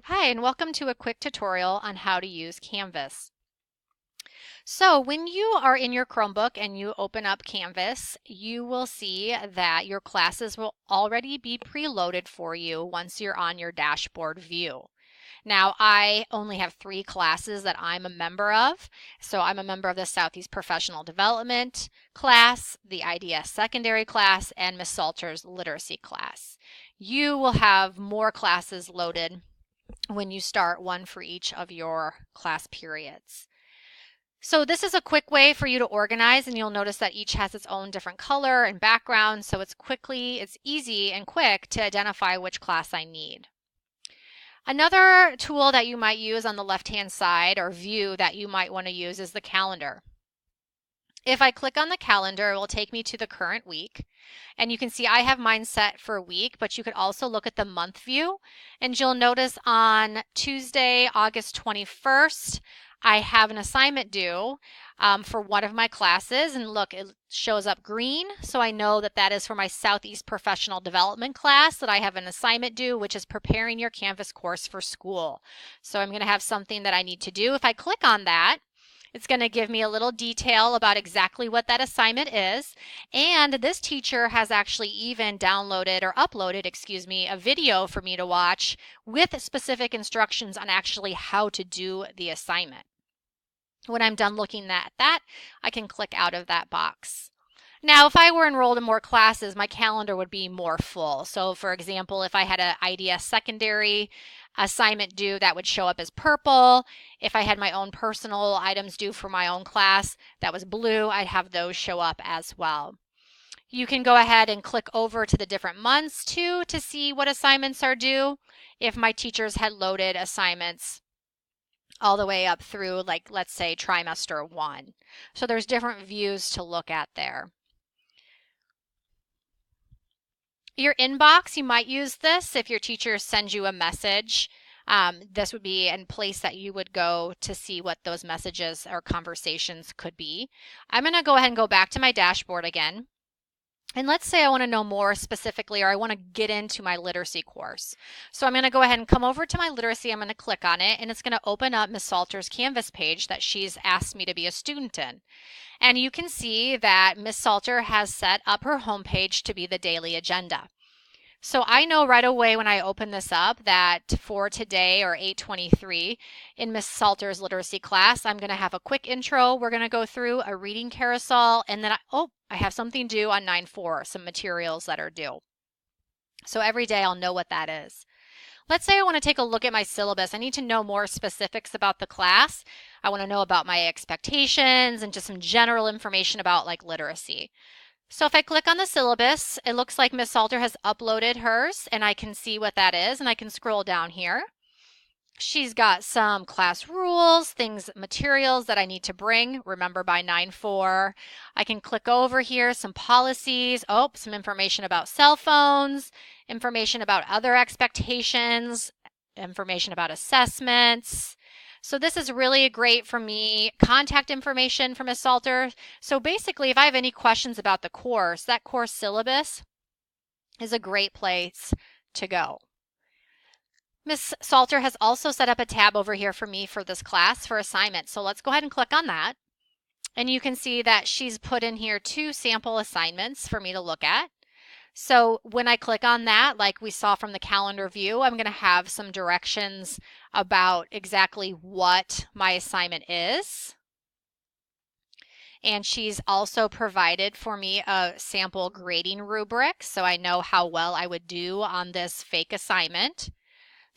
Hi, and welcome to a quick tutorial on how to use Canvas. So when you are in your Chromebook and you open up Canvas, you will see that your classes will already be preloaded for you once you're on your dashboard view. Now, I only have 3 classes that I'm a member of. So I'm a member of the Southeast Professional Development class, the IDS secondary class, and Miss Salter's literacy class. You will have more classes loaded when you start, one for each of your class periods. So this is a quick way for you to organize, and you'll notice that each has its own different color and background, so it's easy and quick to identify which class I need. Another tool that you might use on the left-hand side, or view that you might want to use, is the calendar. If I click on the calendar, it will take me to the current week. And you can see I have mine set for a week, but you could also look at the month view. And you'll notice on Tuesday, August 21st, I have an assignment due for one of my classes. And look, it shows up green. So I know that that is for my Southeast Professional Development class that I have an assignment due, which is preparing your Canvas course for school. So I'm going to have something that I need to do. If I click on that, it's going to give me a little detail about exactly what that assignment is. And this teacher has actually even downloaded or uploaded, a video for me to watch with specific instructions on actually how to do the assignment. When I'm done looking at that, I can click out of that box. Now, if I were enrolled in more classes, my calendar would be more full. So for example, if I had an IDS secondary assignment due, that would show up as purple. If I had my own personal items due for my own class, that was blue. I'd have those show up as well. You can go ahead and click over to the different months too to see what assignments are due. If my teachers had loaded assignments all the way up through, like, let's say trimester 1. So there's different views to look at there. Your inbox, you might use this if your teacher sends you a message. This would be a place that you would go to see what those messages or conversations could be. I'm going to go ahead and go back to my dashboard again. And let's say I want to know more specifically, or I want to get into my literacy course. So I'm going to go ahead and come over to my literacy. I'm going to click on it, and it's going to open up Miss Salter's Canvas page that she's asked me to be a student in. And you can see that Miss Salter has set up her homepage to be the daily agenda. So I know right away when I open this up that for today, or 8/23, in Miss Salter's literacy class, I'm going to have a quick intro. We're going to go through a reading carousel, and then I have something due on 9/4, some materials that are due. So every day I'll know what that is. Let's say I want to take a look at my syllabus. I need to know more specifics about the class. I want to know about my expectations and just some general information about like literacy. So if I click on the syllabus, it looks like Miss Salter has uploaded hers, and I can see what that is, and I can scroll down here. She's got some class rules, materials that I need to bring, remember by 9/4. I can click over here, some policies, some information about cell phones, information about other expectations, information about assessments. So this is really great for me. Contact information from Ms. Salter. So basically, if I have any questions about the course, that course syllabus is a great place to go. Ms. Salter has also set up a tab over here for me for this class for assignments. So let's go ahead and click on that. And you can see that she's put in here 2 sample assignments for me to look at. So when I click on that, like we saw from the calendar view, I'm going to have some directions about exactly what my assignment is. And she's also provided for me a sample grading rubric, so I know how well I would do on this fake assignment.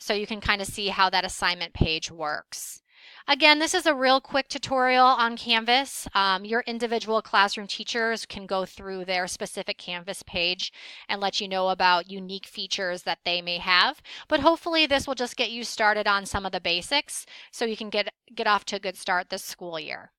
So you can kind of see how that assignment page works. Again, this is a real quick tutorial on Canvas. Your individual classroom teachers can go through their specific Canvas page and let you know about unique features that they may have. But hopefully this will just get you started on some of the basics so you can get off to a good start this school year.